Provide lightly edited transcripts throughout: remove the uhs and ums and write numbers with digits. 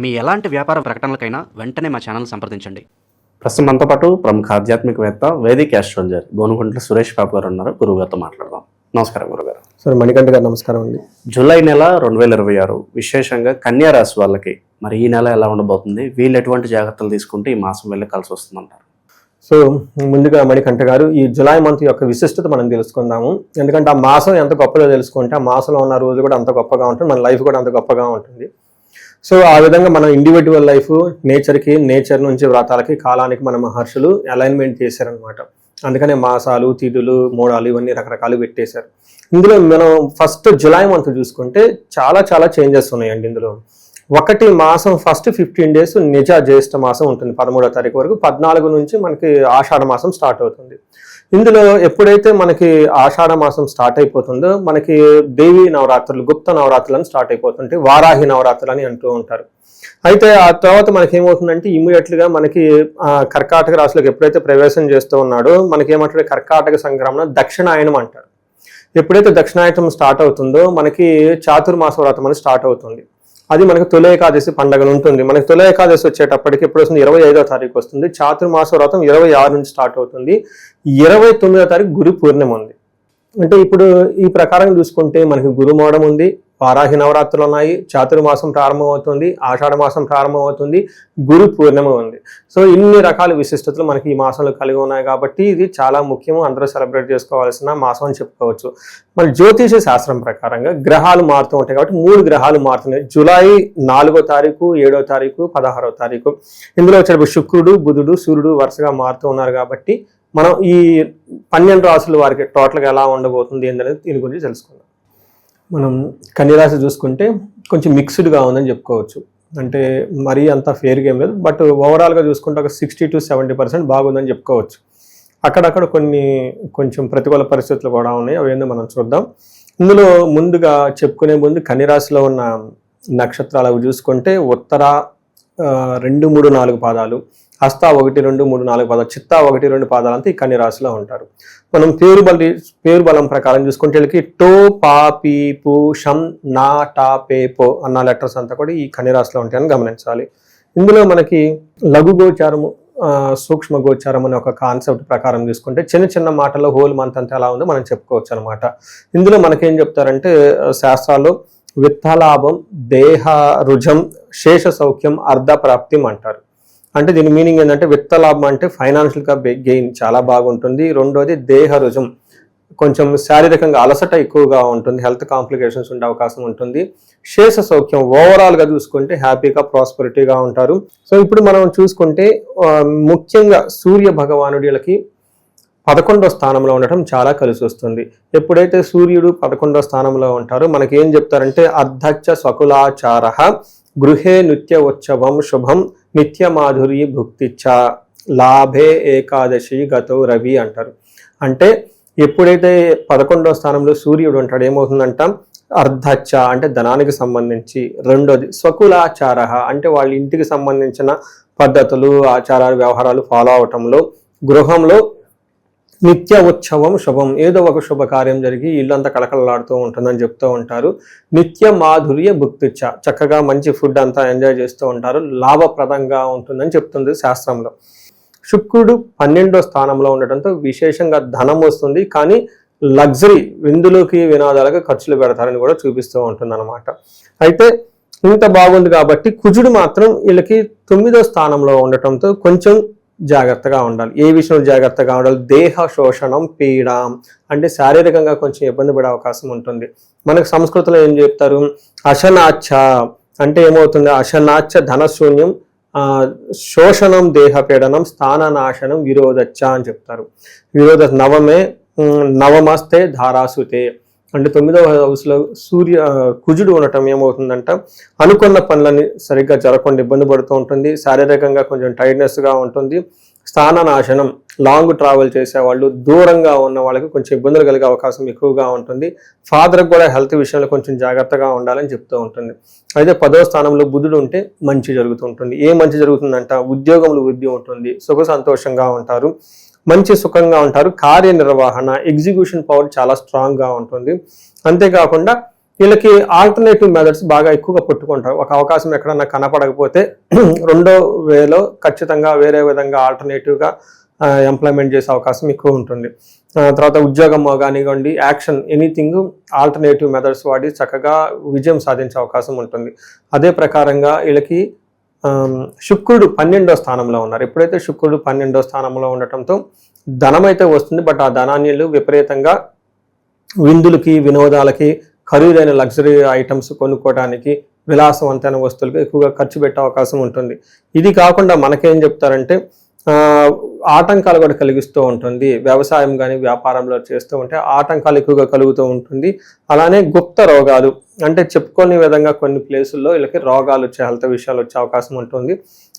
మీ ఎలాంటి వ్యాపార ప్రకటనలకైనా వెంటనే మా ఛానల్ సంప్రదించండి. ప్రస్తుతం మనతో పాటు ప్రముఖ ఆధ్యాత్మికవేత్త వేదిక్ ఆస్ట్రాలజర్ గోనుగుంట్ల సురేష్ బాబు గారు ఉన్నారు. గురువుగారితో మాట్లాడదాం. నమస్కారం గురుగారు. సార్ మణికంఠ గారు నమస్కారం అండి. జూలై నెల 2026 విశేషంగా కన్యా రాశి వాళ్ళకి మరి ఈ నెల ఎలా ఉండబోతుంది, వీళ్ళు ఎటువంటి జాగ్రత్తలు తీసుకుంటే ఈ మాసం వెళ్ళి కలిసి వస్తుందంటారు? సో ముందుగా మణికంఠ గారు, ఈ జులై మంత్ యొక్క విశిష్టత మనం తెలుసుకుందాము. ఎందుకంటే ఆ మాసం ఎంత గొప్పదో తెలుసుకుంటే ఆ మాసంలో ఉన్న రోజు కూడా అంత గొప్పగా ఉంటుంది, మన లైఫ్ కూడా అంత గొప్పగా ఉంటుంది. సో ఆ విధంగా మనం ఇండివిజువల్ లైఫ్ నేచర్కి, నేచర్ నుంచి వ్రతాలకి, కాలానికి మన మహర్షులు అలైన్మెంట్ చేశారనమాట. అందుకనే మాసాలు, తిథులు, మోడాలు ఇవన్నీ రకరకాలు పెట్టేశారు. ఇందులో మనం ఫస్ట్ జులై మంత్ చూసుకుంటే చాలా చేంజెస్ ఉన్నాయండి. ఇందులో ఒకటి, మాసం ఫస్ట్ 15 days నిజ జ్యేష్ఠ మాసం ఉంటుంది 13వ తారీఖు వరకు. 14 నుంచి మనకి ఆషాఢ మాసం స్టార్ట్ అవుతుంది. ఇందులో ఎప్పుడైతే మనకి ఆషాఢ మాసం స్టార్ట్ అయిపోతుందో మనకి దేవీ నవరాత్రులు, గుప్త నవరాత్రులు అని స్టార్ట్ అయిపోతుంటాయి. వారాహి నవరాత్రులు అని అంటూ ఉంటారు. అయితే ఆ తర్వాత మనకి ఏమవుతుందంటే ఇమ్మీడియట్గా మనకి కర్కాటక రాశిలోకి ఎప్పుడైతే ప్రవేశం చేస్తూ ఉన్నాడో మనకి ఏమంటారు, కర్కాటక సంక్రమణ దక్షిణాయనం అంటారు. ఎప్పుడైతే దక్షిణాయనం స్టార్ట్ అవుతుందో మనకి చాతుర్మాస వ్రతం అని స్టార్ట్ అవుతుంది. అది మనకి తొలి ఏకాదశి పండుగ ఉంటుంది. మనకి తొలి ఏకాదశి వచ్చేటప్పటికి ఎప్పుడు వస్తుంది, 25వ తారీఖు వస్తుంది. చాతుర్మాస వ్రతం 26 నుంచి స్టార్ట్ అవుతుంది. 29వ తారీఖు గురు పూర్ణిమ ఉంది. అంటే ఇప్పుడు ఈ ప్రకారం చూసుకుంటే మనకి గురుమోడం ఉంది, వారాహి నవరాత్రులు ఉన్నాయి, చాతుర్మాసం ప్రారంభం అవుతుంది, ఆషాఢ మాసం ప్రారంభం అవుతుంది, గురు పూర్ణిమ ఉంది. సో ఇన్ని రకాల విశిష్టతలు మనకి ఈ మాసంలో కలిగి ఉన్నాయి కాబట్టి ఇది చాలా ముఖ్యం, అందరూ సెలబ్రేట్ చేసుకోవాల్సిన మాసం అని చెప్పుకోవచ్చు. మన జ్యోతిష శాస్త్రం ప్రకారంగా గ్రహాలు మారుతూ ఉంటాయి కాబట్టి 3 గ్రహాలు మారుతున్నాయి. జూలై 4వ తారీఖు, 7వ తారీఖు, 16వ తారీఖు. ఇందులో వచ్చేటప్పుడు శుక్రుడు, బుధుడు, సూర్యుడు వరుసగా మారుతూ ఉన్నారు కాబట్టి మనం ఈ 12 రాశుల వారికి టోటల్గా ఎలా ఉండబోతుంది ఏంటనేది దీని గురించి తెలుసుకుందాం. మనం కన్యరాశి చూసుకుంటే కొంచెం మిక్స్డ్గా ఉందని చెప్పుకోవచ్చు. అంటే మరీ అంత ఫేర్గా ఏం లేదు, బట్ ఓవరాల్గా చూసుకుంటే ఒక 60 to 70% బాగుందని చెప్పుకోవచ్చు. అక్కడక్కడ కొంచెం ప్రతికూల పరిస్థితులు కూడా ఉన్నాయి, అవి ఏందో మనం చూద్దాం. ఇందులో ముందుగా చెప్పుకునే ముందు కన్యరాశిలో ఉన్న నక్షత్రాలు అవి చూసుకుంటే ఉత్తర 2, 3, 4 పాదాలు, హస్త 1, 2, 3, 4 పాదాలు, చిత్త 1, 2 పాదాలు అంతా ఈ కన్య రాశిలో ఉంటారు. మనం పేరు బలం ప్రకారం చూసుకుంటే వీళ్ళకి టో, పా, పీ, పు, షం, నా, టా, పే, పో అన్న లెటర్స్ అంతా కూడా ఈ కన్య రాశిలో ఉంటాయని గమనించాలి. ఇందులో మనకి లఘు గోచారము, సూక్ష్మ గోచారం అనే ఒక కాన్సెప్ట్ ప్రకారం చూసుకుంటే చిన్న మాటల్లో హోల్ మంత్ అంతా ఎలా ఉందో మనం చెప్పుకోవచ్చు అనమాట. ఇందులో మనకేం చెప్తారంటే శాస్త్రాల్లో విత్తలాభం, దేహ రుజం, శేష సౌఖ్యం, అర్ధ ప్రాప్తిం అంటారు. అంటే దీని మీనింగ్ ఏంటంటే విత్తలాభం అంటే ఫైనాన్షియల్గా గెయిన్ చాలా బాగుంటుంది. రెండోది దేహ రుజం, కొంచెం శారీరకంగా అలసట ఎక్కువగా ఉంటుంది, హెల్త్ కాంప్లికేషన్స్ ఉండే అవకాశం ఉంటుంది. శేష సౌఖ్యం, ఓవరాల్గా చూసుకుంటే హ్యాపీగా, ప్రాస్పరిటీగా ఉంటారు. సో ఇప్పుడు మనం చూసుకుంటే ముఖ్యంగా సూర్య భగవానుడికి 11వ స్థానంలో ఉండటం చాలా కలిసి వస్తుంది. ఎప్పుడైతే సూర్యుడు 11వ స్థానంలో ఉంటారో మనకి ఏం చెప్తారంటే అర్ధచ్చ స్వకులాచార గృహే నిత్య ఉత్సవం శుభం నిత్య మాధుర్య భుక్తిచ్చ లాభే ఏకాదశి గతో రవి అంటారు. అంటే ఎప్పుడైతే 11వ స్థానంలో సూర్యుడు ఉంటాడు ఏమవుతుందంట, అర్ధచ్చ అంటే ధనానికి సంబంధించి, రెండోది స్వకులాచార అంటే వాళ్ళ ఇంటికి సంబంధించిన పద్ధతులు, ఆచారాలు, వ్యవహారాలు ఫాలో అవటంలో, గృహంలో నిత్య ఉత్సవం శుభం, ఏదో ఒక శుభకార్యం జరిగి ఇల్లంతా కళకళలాడుతూ ఉంటుందని చెప్తూ ఉంటారు. నిత్య మాధుర్య భుక్తిచ్చ, చక్కగా మంచి ఫుడ్ అంతా ఎంజాయ్ చేస్తూ ఉంటారు, లాభప్రదంగా ఉంటుందని చెప్తుంది శాస్త్రంలో. శుక్రుడు 12వ స్థానంలో ఉండటంతో విశేషంగా ధనం వస్తుంది, కానీ లగ్జరీ, విందులకి వినోదాలకు ఖర్చులు పెడతారని కూడా చూపిస్తూ ఉంటుంది అనమాట. అయితే ఇంత బాగుంది కాబట్టి కుజుడు మాత్రం వీళ్ళకి 9వ స్థానంలో ఉండటంతో కొంచెం జాగ్రత్తగా ఉండాలి. ఏ విషయంలో జాగ్రత్తగా ఉండాలి, దేహ శోషణం, పీడ అంటే శారీరకంగా కొంచెం ఇబ్బంది పడే అవకాశం ఉంటుంది. మనకు సంస్కృతిలో ఏం చెప్తారు, అశనాచ్చ అంటే ఏమవుతుంది, అశనాచ్చ ధనశూన్యం, శోషణం దేహ పీడనం, స్థాననాశనం, విరోధచ్చ అని చెప్తారు. నవమస్తే ధారాసుతే అంటే 9వ హౌస్లో కుజుడు ఉండటం ఏమవుతుందంట, అనుకున్న పనులని సరిగ్గా జరగకుండా ఇబ్బంది పడుతూ ఉంటుంది, శారీరకంగా కొంచెం టైర్డ్నెస్గా ఉంటుంది. స్థాననాశనం, లాంగ్ ట్రావెల్ చేసేవాళ్ళు, దూరంగా ఉన్న వాళ్ళకి కొంచెం ఇబ్బందులు కలిగే అవకాశం ఎక్కువగా ఉంటుంది. ఫాదర్కి కూడా హెల్త్ విషయంలో కొంచెం జాగ్రత్తగా ఉండాలని చెప్తూ ఉంటుంది. అయితే 10వ స్థానంలో బుధుడు ఉంటే మంచి జరుగుతూ ఉంటుంది. ఏ మంచి జరుగుతుందంట, ఉద్యోగంలో వృద్ధి ఉంటుంది, సుఖ సంతోషంగా ఉంటారు, మంచి సుఖంగా ఉంటారు, కార్యనిర్వహణ, ఎగ్జిక్యూషన్ పవర్ చాలా స్ట్రాంగ్గా ఉంటుంది. అంతేకాకుండా వీళ్ళకి ఆల్టర్నేటివ్ మెథడ్స్ బాగా ఎక్కువగా పుట్టుకుంటారు. ఒక అవకాశం ఎక్కడన్నా కనపడకపోతే రెండో వేలో ఖచ్చితంగా వేరే విధంగా ఆల్టర్నేటివ్గా ఎంప్లాయ్మెంట్ చేసే అవకాశం ఎక్కువ ఉంటుంది. తర్వాత ఉద్యోగం కానివ్వండి, యాక్షన్ ఎనీథింగ్ ఆల్టర్నేటివ్ మెథడ్స్ వాడి చక్కగా విజయం సాధించే అవకాశం ఉంటుంది. అదే ప్రకారంగా వీళ్ళకి శుక్రుడు 12వ స్థానంలో ఉన్నారు. ఎప్పుడైతే శుక్రుడు 12వ స్థానంలో ఉండటంతో ధనం అయితే వస్తుంది, బట్ ఆ ధనాన్ని విపరీతంగా విందులకి, వినోదాలకి, ఖరీదైన లగ్జరీ ఐటమ్స్ కొనుక్కోవడానికి, విలాసవంతమైన వస్తువులకు ఎక్కువగా ఖర్చు పెట్టే అవకాశం ఉంటుంది. ఇది కాకుండా మనకేం చెప్తారంటే ఆటంకాలు కూడా కలిగిస్తూ ఉంటుంది. వ్యవసాయం కానీ వ్యాపారంలో చేస్తూ ఉంటే ఆటంకాలు ఎక్కువగా కలుగుతూ ఉంటుంది. అలానే గుప్త రోగాలు అంటే చెప్పుకోని విధంగా కొన్ని ప్లేసుల్లో వీళ్ళకి రోగాలు వచ్చే హెల్త్ విషయాలు వచ్చే అవకాశం ఉంటుంది.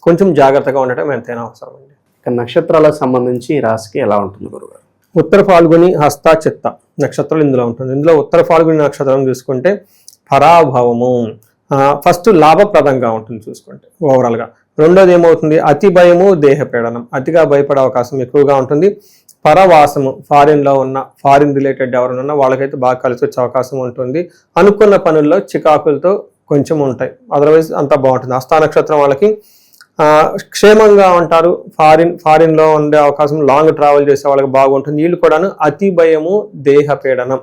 కొంచెం జాగ్రత్తగా ఉండటం ఎంతైనా అవసరం అండి. నక్షత్రాలకు సంబంధించి ఈ రాశికి ఎలా ఉంటుంది గురుగారు? ఉత్తర ఫాల్గుని, హస్త, చిత్త నక్షత్రాలు ఇందులో ఉంటుంది. ఇందులో ఉత్తర ఫాల్గుని నక్షత్రం చూసుకుంటే పరాభవము ఫస్ట్ లాభప్రదంగా ఉంటుంది చూసుకుంటే ఓవరాల్గా. రెండోది ఏమవుతుంది, అతి భయము, దేహపీడనం, అతిగా భయపడే అవకాశం ఎక్కువగా ఉంటుంది. పరవాసము, ఫారిన్లో ఉన్న ఫారిన్ రిలేటెడ్ ఎవరైనా వాళ్ళకైతే బాగా కలిసి వచ్చే అవకాశం ఉంటుంది. అనుకున్న పనుల్లో చికాకులతో కొంచెం ఉంటాయి, అదర్వైజ్ అంతా బాగుంటుంది. హస్త నక్షత్రం వాళ్ళకి క్షేమంగా ఉంటారు. ఫారిన్లో ఉండే అవకాశం, లాంగ్ ట్రావెల్ చేసే వాళ్ళకి బాగుంటుంది. వీళ్ళు కూడాను అతి భయము, దేహపీడనం,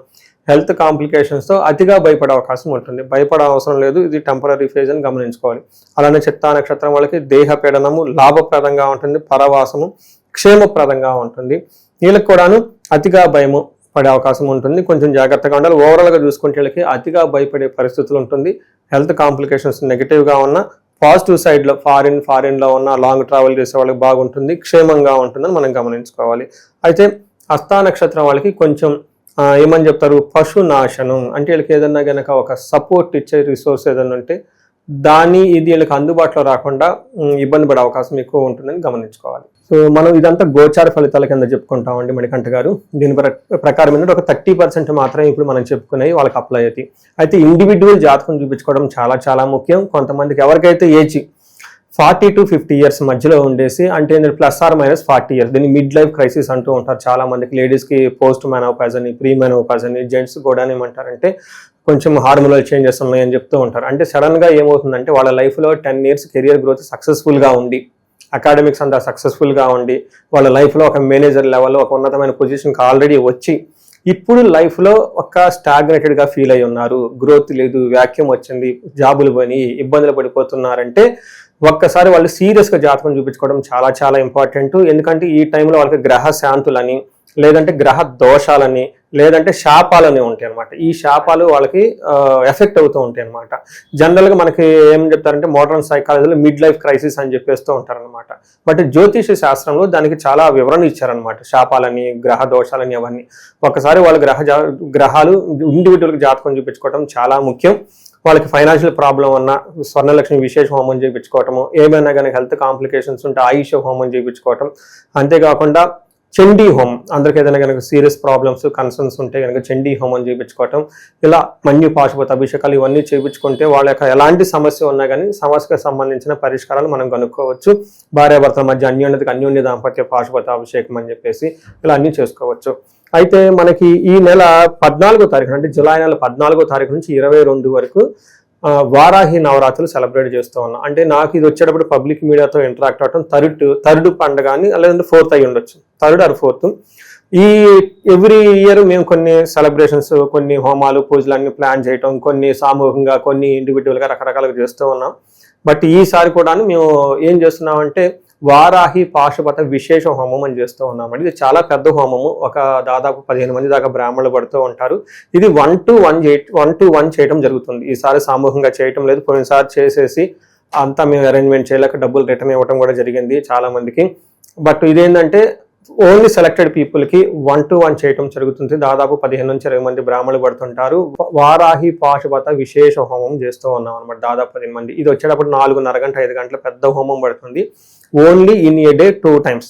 హెల్త్ కాంప్లికేషన్స్తో అతిగా భయపడే అవకాశం ఉంటుంది. భయపడే అవసరం లేదు, ఇది టెంపరీ ఫేజ్ అని గమనించుకోవాలి. అలానే చిత్తా నక్షత్రం వాళ్ళకి దేహపీడనము లాభప్రదంగా ఉంటుంది, పరవాసము క్షేమప్రదంగా ఉంటుంది. వీళ్ళకి కూడాను అతిగా భయము పడే అవకాశం ఉంటుంది, కొంచెం జాగ్రత్తగా ఉండాలి. ఓవరాల్గా చూసుకుంటే వీళ్ళకి అతిగా భయపడే పరిస్థితులు ఉంటుంది. హెల్త్ కాంప్లికేషన్స్ నెగిటివ్గా ఉన్న, పాజిటివ్ సైడ్లో ఫారిన్లో ఉన్న లాంగ్ ట్రావెల్ చేసే వాళ్ళకి బాగుంటుంది, క్షేమంగా ఉంటుందని మనం గమనించుకోవాలి. అయితే హస్త నక్షత్రం వాళ్ళకి కొంచెం ఏమని చెప్తారు, పశునాశనం అంటే వీళ్ళకి ఏదన్నా కనుక ఒక సపోర్ట్ ఇచ్చే రిసోర్స్ ఏదైనా ఉంటే ఇది వీళ్ళకి అందుబాటులో రాకుండా ఇబ్బంది పడే అవకాశం ఎక్కువ ఉంటుందని గమనించుకోవాలి. సో మనం ఇదంతా గోచార ఫలితాల కింద చెప్పుకుంటామండి మణికంఠ గారు. దీని ప్రకారం ఏంటంటే ఒక 30% మాత్రమే ఇప్పుడు మనం చెప్పుకునేవి వాళ్ళకి అప్లై అవుతాయి. అయితే ఇండివిజువల్ జాతకం చూపించుకోవడం చాలా చాలా ముఖ్యం. కొంతమందికి ఎవరికైతే ఏజ్ 40 to 50 years మధ్యలో ఉండేసి, అంటే +or- 40 years, దీన్ని మిడ్ లైఫ్ క్రైసిస్ అంటూ ఉంటారు చాలా మందికి. లేడీస్కి పోస్ట్ మెనోపాజ్ అని, ప్రీ మెనోపాజ్ అని, జెంట్స్ కూడా ఏమంటారంటే కొంచెం హార్మోనల్ చేంజెస్ ఉన్నాయని చెప్తూ ఉంటారు. అంటే సడన్గా ఏమవుతుందంటే వాళ్ళ లైఫ్లో 10 years కెరియర్ గ్రోత్ సక్సెస్ఫుల్గా ఉండి, అకాడమిక్స్ అంతా సక్సెస్ఫుల్గా ఉండి, వాళ్ళ లైఫ్లో ఒక మేనేజర్ లెవెల్లో ఒక ఉన్నతమైన పొజిషన్కి ఆల్రెడీ వచ్చి, ఇప్పుడు లైఫ్లో ఒక స్టాగ్నేటెడ్గా ఫీల్ అయి ఉన్నారు, గ్రోత్ లేదు, వ్యాక్యూమ్ వచ్చింది, జాబులు పోయి ఇబ్బందులు పడిపోతున్నారంటే ఒక్కసారి వాళ్ళు సీరియస్గా జాతకం చూపించుకోవడం చాలా చాలా ఇంపార్టెంట్. ఎందుకంటే ఈ టైంలో వాళ్ళకి గ్రహ శాంతులని, లేదంటే గ్రహ దోషాలని, లేదంటే శాపాలని ఉంటాయి అనమాట. ఈ శాపాలు వాళ్ళకి ఎఫెక్ట్ అవుతూ ఉంటాయి అనమాట. జనరల్గా మనకి ఏం చెప్తారంటే మోడర్న్ సైకాలజీలో మిడ్ లైఫ్ క్రైసిస్ అని చెప్పేస్తూ ఉంటారనమాట. బట్ జ్యోతిష శాస్త్రంలో దానికి చాలా వివరణ ఇచ్చారనమాట. శాపాలని, గ్రహ దోషాలని అవన్నీ. ఒకసారి వాళ్ళ గ్రహాలు ఇండివిజువల్గా జాతకం చూపించుకోవడం చాలా ముఖ్యం. వాళ్ళకి ఫైనాన్షియల్ ప్రాబ్లం ఉన్న స్వర్ణలక్ష్మి విశేష హోమం చేయించుకోవటము, ఏమైనా కానీ హెల్త్ కాంప్లికేషన్స్ ఉంటే ఆయుష హోమం చేయించుకోవటం, అంతేకాకుండా చండీ హోమం, అందరికి ఏదైనా కనుక సీరియస్ ప్రాబ్లమ్స్, కన్సర్న్స్ ఉంటే కనుక చండీ హోమం చేయించుకోవటం, ఇలా మన్యు పాశుపత అభిషేకాలు ఇవన్నీ చేయించుకుంటే వాళ్ళ యొక్క ఎలాంటి సమస్య ఉన్నా కానీ సమస్యకు సంబంధించిన పరిష్కారాలు మనం కనుక్కోవచ్చు. భార్యాభర్తల మధ్య అన్యోన్య దాంపత్య పాశుపత అభిషేకం అని చెప్పేసి ఇలా అన్నీ చేసుకోవచ్చు. అయితే మనకి ఈ నెల 14వ తారీఖు, అంటే జులై నెల 14వ తారీఖు నుంచి 22 వరకు వారాహి నవరాత్రులు సెలబ్రేట్ చేస్తూ ఉన్నాం. అంటే నాకు ఇది వచ్చేటప్పుడు పబ్లిక్ మీడియాతో ఇంటరాక్ట్ అవటం థర్డ్ పండుగ అని, లేదంటే 4th అయి ఉండొచ్చు, 3rd or 4th. ఈ ఎవ్రీ ఇయర్ మేము కొన్ని సెలబ్రేషన్స్, కొన్ని హోమాలు, పూజలు అన్ని ప్లాన్ చేయటం, కొన్ని సామూహికంగా, కొన్ని ఇండివిజువల్గా రకరకాలుగా చేస్తూ ఉన్నాం. బట్ ఈసారి కూడా మేము ఏం చేస్తున్నామంటే వారాహి పాశుపత విశేష హోమం అని చేస్తూ ఉన్నామండి. ఇది చాలా పెద్ద హోమము, ఒక దాదాపు 15 మంది దాకా బ్రాహ్మణులు పడుతూ ఉంటారు. ఇది 1 to 1 చేయడం జరుగుతుంది. ఈసారి సామూహికంగా చేయటం లేదు, పోయినసారి చేసేసి అంతా మేము అరేంజ్మెంట్ చేయలేక డబ్బులు రిటర్న్ ఇవ్వడం కూడా జరిగింది చాలా మందికి. బట్ ఇదేంటంటే ఓన్లీ సెలెక్టెడ్ పీపుల్కి 1 to 1 చేయటం జరుగుతుంది. దాదాపు 15 నుంచి 20 మంది బ్రాహ్మణులు పడుతుంటారు. వారాహి పాశుపత విశేష హోమం చేస్తూ ఉన్నాం అనమాట, దాదాపు 15 మంది. ఇది వచ్చేటప్పుడు 4:30 గంటల 5 గంటల పెద్ద హోమం పడుతుంది. Only in a day 2 times.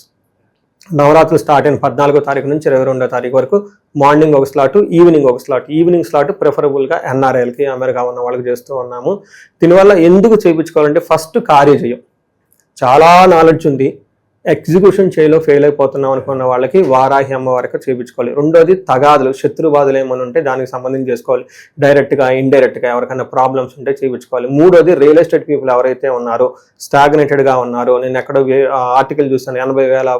నవరాత్రులు స్టార్ట్ అయిన 14వ తారీఖు నుంచి 22వ తారీఖు వరకు మార్నింగ్ ఒక స్లాట్, ఈవినింగ్ ఒక స్లాట్. ఈవినింగ్ స్లాట్ ప్రిఫరబుల్గా NRIలకి, అమెరికా ఉన్న వాళ్ళకి చేస్తూ ఉన్నాము. దీనివల్ల ఎందుకు చేయించుకోవాలంటే ఫస్ట్ కార్యజయం, చాలా నాలెడ్జ్ ఉంది, ఎగ్జిక్యూషన్ చేయలో ఫెయిల్ అయిపోతున్నాం అనుకున్న వాళ్ళకి వారాహి అమ్మవారికి చేయించుకోవాలి. రెండోది తగాదులు, శత్రుబాధలు ఏమైనా ఉంటే దానికి సంబంధించి చేసుకోవాలి. డైరెక్ట్గా ఇండైరెక్ట్గా ఎవరికైనా ప్రాబ్లమ్స్ ఉంటే చేయించుకోవాలి. మూడోది రియల్ ఎస్టేట్ పీపుల్ ఎవరైతే ఉన్నారో, స్టాగ్నేటెడ్గా ఉన్నారో, నేను ఎక్కడో ఆర్టికల్ చూస్తాను 80,000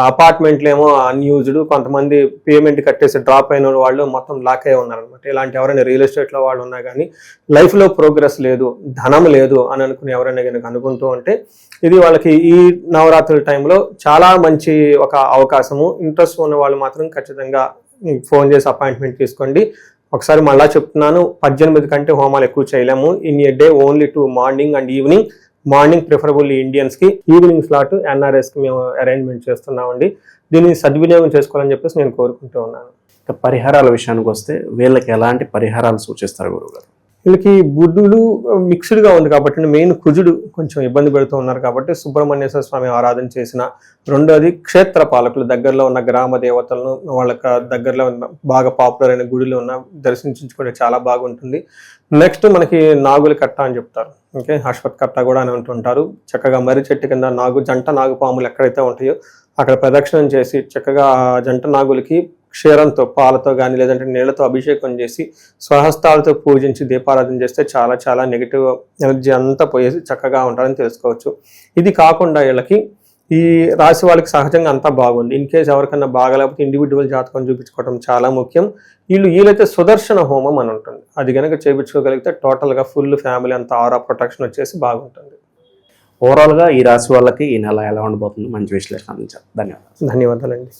అపార్ట్మెంట్లు ఏమో అన్యూజ్డ్, కొంతమంది పేమెంట్ కట్టేసి డ్రాప్ అయిన వాళ్ళు మొత్తం లాక్ అయి ఉన్నారనమాట. ఇలాంటి ఎవరైనా రియల్ ఎస్టేట్లో వాళ్ళు ఉన్నా కానీ లైఫ్లో ప్రోగ్రెస్ లేదు, ధనం లేదు అని అనుకుని ఎవరైనా కనుక అనుకుంటూ ఉంటే ఇది వాళ్ళకి ఈ నవరాత్రుల టైంలో చాలా మంచి ఒక అవకాశము. ఇంట్రెస్ట్ ఉన్న వాళ్ళు మాత్రం ఖచ్చితంగా ఫోన్ చేసి అపాయింట్మెంట్ తీసుకోండి. ఒకసారి మళ్ళా చెప్తున్నాను, 18 కంటే హోమాలు ఎక్కువ చేయలేము. In a day only 2 morning and evening. Morning preferably ఇండియన్స్కి, ఈవినింగ్ స్లాట్ ఎన్ఆర్ఎస్కి మేము అరేంజ్మెంట్ చేస్తున్నామండి. దీన్ని సద్వినియోగం చేసుకోవాలని చెప్పేసి నేను కోరుకుంటూ ఉన్నాను. ఇక పరిహారాల విషయానికి వస్తే వీళ్ళకి ఎలాంటి పరిహారాలు సూచిస్తారు గురువుగారు? వీళ్ళకి బుద్ధులు మిక్స్డ్గా ఉంది కాబట్టి మెయిన్ కుజుడు కొంచెం ఇబ్బంది పెడుతూ ఉన్నారు కాబట్టి సుబ్రహ్మణ్యేశ్వర స్వామి ఆరాధన చేసిన. రెండోది క్షేత్ర పాలకులు, దగ్గరలో ఉన్న గ్రామ దేవతలను, వాళ్ళకి దగ్గరలో ఉన్న బాగా పాపులర్ అయిన గుడిలో ఉన్న దర్శించుకుంటే చాలా బాగుంటుంది. నెక్స్ట్ మనకి నాగుల కట్ట అని చెప్తారు, ఓకే, అశ్వత్ కట్ట కూడా అని అంటుంటారు. చక్కగా మర్రి చెట్టు కింద జంట నాగు పాములు ఎక్కడైతే ఉంటాయో అక్కడ ప్రదక్షిణం చేసి చక్కగా ఆ జంట నాగులకి క్షీరంతో, పాలతో కానీ లేదంటే నీళ్లతో అభిషేకం చేసి స్వహస్తాలతో పూజించి దీపారాధన చేస్తే చాలా చాలా నెగిటివ్ ఎనర్జీ అంతా పోయేసి చక్కగా ఉంటారని తెలుసుకోవచ్చు. ఇది కాకుండా వీళ్ళకి ఈ రాశి వాళ్ళకి సహజంగా అంతా బాగుంది. ఇన్ కేసు ఎవరికన్నా బాగాలేకపోతే ఇండివిజువల్ జాతకం చూపించుకోవడం చాలా ముఖ్యం. వీళ్ళైతే సుదర్శన హోమం అని ఉంటుంది, అది కనుక చేయించుకోగలిగితే టోటల్గా ఫుల్ ఫ్యామిలీ అంతా ఆరా ప్రొటెక్షన్ వచ్చేసి బాగుంటుంది. ఓవరాల్గా ఈ రాశి వాళ్ళకి ఈ నెల ఎలా ఉండబోతుంది మంచి విశ్లేషణ అందించారు. ధన్యవాదాలు. ధన్యవాదాలండి.